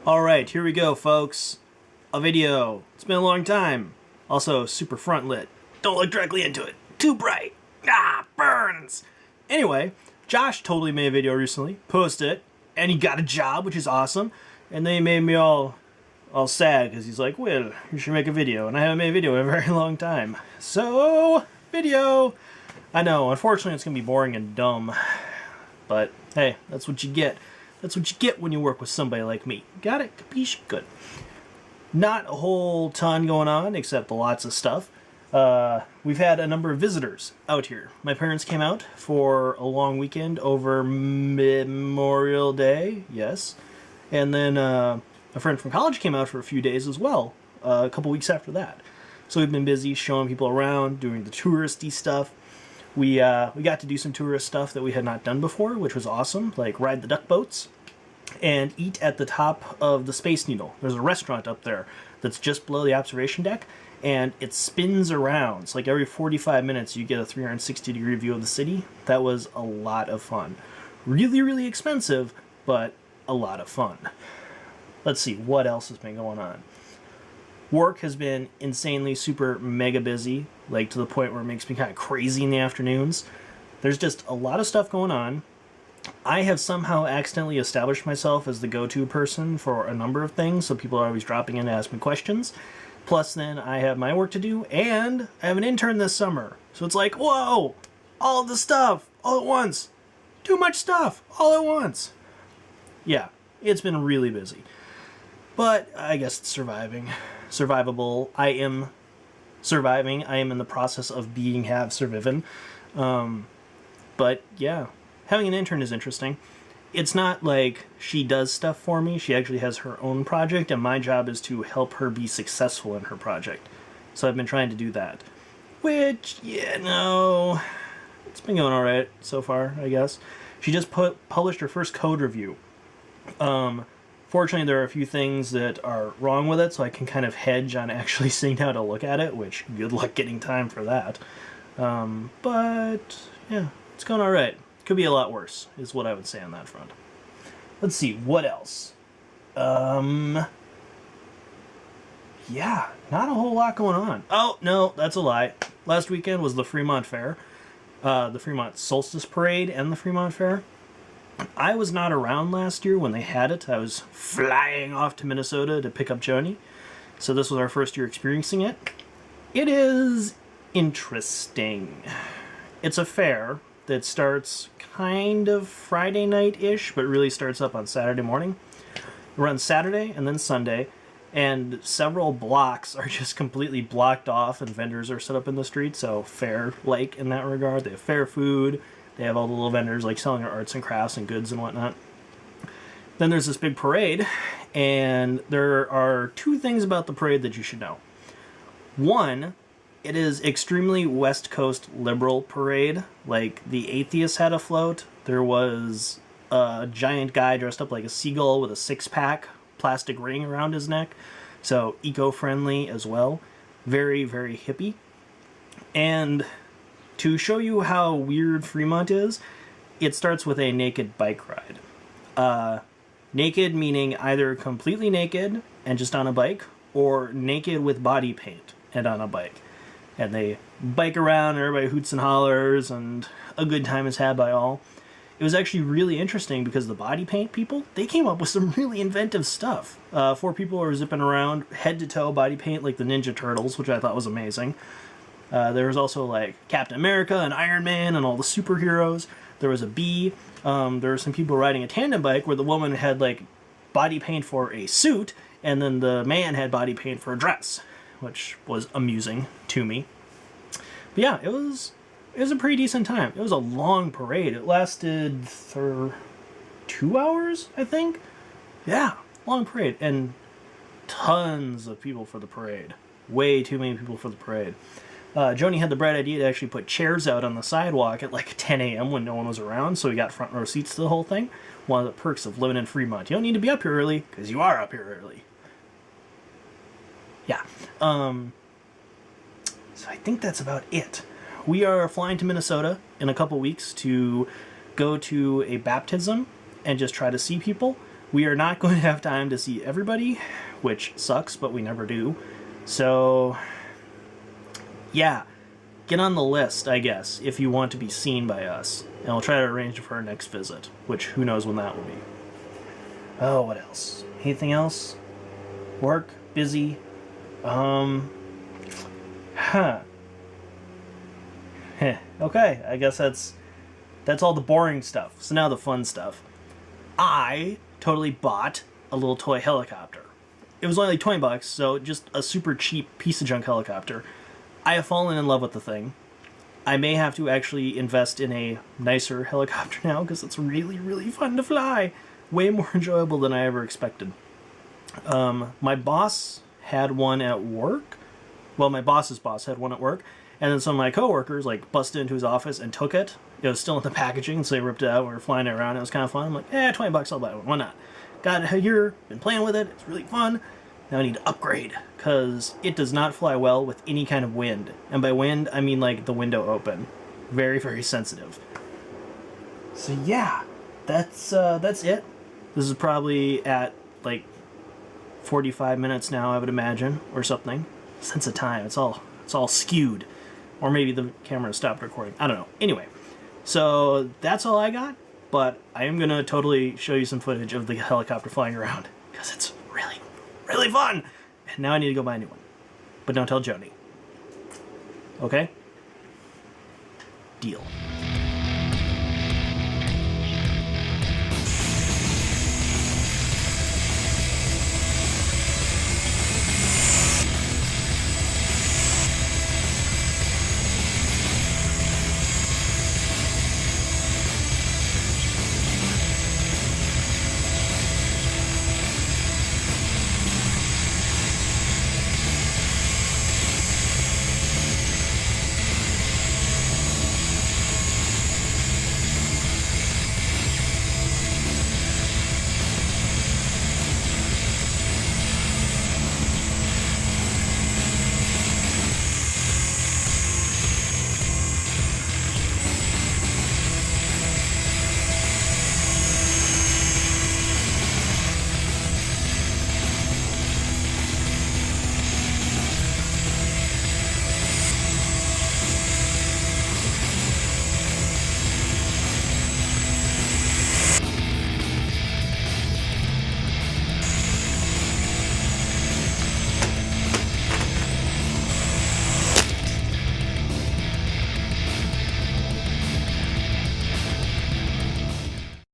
Alright, here we go, folks. A video. It's been a long time. Also, super front lit. Don't look directly into it. Too bright. Ah, burns! Anyway, Josh totally made a video recently, posted it, and he got a job, which is awesome. And then he made me all sad, because he's like, well, you should make a video. And I haven't made a video in a very long time. So, video! I know, unfortunately it's going to be boring and dumb. But, hey, that's what you get. That's what you get when you work with somebody like me. Got it? Capiche? Good. Not a whole ton going on, except lots of stuff. We've had a number of visitors out here. My parents came out for a long weekend over Memorial Day, yes. And then a friend from college came out for a few days as well, a couple weeks after that. So we've been busy showing people around, doing the touristy stuff. We got to do some tourist stuff that we had not done before, which was awesome, like ride the duck boats and eat at the top of the Space Needle. There's a restaurant up there that's just below the observation deck, and it spins around. It's like every 45 minutes you get a 360-degree view of the city. That was a lot of fun. Really, really expensive, but a lot of fun. Let's see, what else has been going on? Work has been insanely super mega busy, like to the point where it makes me kind of crazy in the afternoons. There's just a lot of stuff going on. I have somehow accidentally established myself as the go-to person for a number of things, so people are always dropping in to ask me questions. Plus then I have my work to do, and I have an intern this summer. So it's like, whoa, all of the stuff, all at once. Too much stuff, all at once. Yeah, it's been really busy. But I guess it's surviving. Survivable. I am surviving. I am in the process of have surviven. But yeah, having an intern is interesting. It's not like she does stuff for me. She actually has her own project, and my job is to help her be successful in her project. So I've been trying to do that. Which, yeah, no, it's been going alright so far, I guess. She just published her first code review. Fortunately, there are a few things that are wrong with it, so I can kind of hedge on actually sitting down to look at it, which, good luck getting time for that. But, yeah, it's going alright. Could be a lot worse, is what I would say on that front. Let's see, what else? Yeah, not a whole lot going on. Oh, no, that's a lie. Last weekend was the Fremont Fair. The Fremont Solstice Parade and the Fremont Fair. I was not around last year when they had it. I was flying off to Minnesota to pick up Joni. So this was our first year experiencing it. It is interesting. It's a fair that starts kind of Friday night-ish, but really starts up on Saturday morning. It runs Saturday and then Sunday, and several blocks are just completely blocked off and vendors are set up in the street, so fair-like in that regard. They have fair food. They have all the little vendors like selling their arts and crafts and goods and whatnot. Then there's this big parade, and there are two things about the parade that you should know. One, it is extremely West Coast liberal parade. Like, the atheists had a float. There was a giant guy dressed up like a seagull with a six-pack plastic ring around his neck. So, eco-friendly as well. Very, very hippie. And to show you how weird Fremont is, it starts with a naked bike ride. Naked meaning either completely naked and just on a bike, or naked with body paint and on a bike. And they bike around and everybody hoots and hollers and a good time is had by all. It was actually really interesting because the body paint people, they came up with some really inventive stuff. 4 people were zipping around head to toe body paint like the Ninja Turtles, which I thought was amazing. There was also like Captain America and Iron Man and all the superheroes. There was a bee. There were some people riding a tandem bike where the woman had like body paint for a suit and then the man had body paint for a dress, which was amusing to me. But yeah, it was a pretty decent time. It was a long parade. It lasted 2 hours, I think. Yeah, long parade and tons of people for the parade. Way too many people for the parade. Joni had the bright idea to actually put chairs out on the sidewalk at like 10 a.m. when no one was around, so we got front row seats to the whole thing. One of the perks of living in Fremont. You don't need to be up here early, because you are up here early. Yeah. So I think that's about it. We are flying to Minnesota in a couple weeks to go to a baptism and just try to see people. We are not going to have time to see everybody, which sucks, but we never do. So, yeah, get on the list, I guess, if you want to be seen by us. And I'll try to arrange for our next visit, which who knows when that will be. Oh, what else? Anything else? Work? Busy? Okay, I guess that's all the boring stuff. So now the fun stuff. I totally bought a little toy helicopter. It was only like 20 bucks, so just a super cheap piece of junk helicopter. I have fallen in love with the thing. I may have to actually invest in a nicer helicopter now because it's really, really fun to fly. Way more enjoyable than I ever expected. My boss had one at work. Well, my boss's boss had one at work. And then some of my coworkers like busted into his office and took it. It was still in the packaging, so they ripped it out. We were flying it around. It was kind of fun. I'm like, 20 bucks, I'll buy one. Why not? Got it here, been playing with it. It's really fun. Now I need to upgrade because it does not fly well with any kind of wind. And by wind, I mean like the window open. Very, very sensitive. So yeah, that's it. This is probably at like 45 minutes now, I would imagine, or something. Sense of time, it's all skewed. Or maybe the camera stopped recording. I don't know. Anyway, so that's all I got. But I am going to totally show you some footage of the helicopter flying around. Because it's really, really fun. And now I need to go buy a new one. But don't tell Joni. Okay? Deal.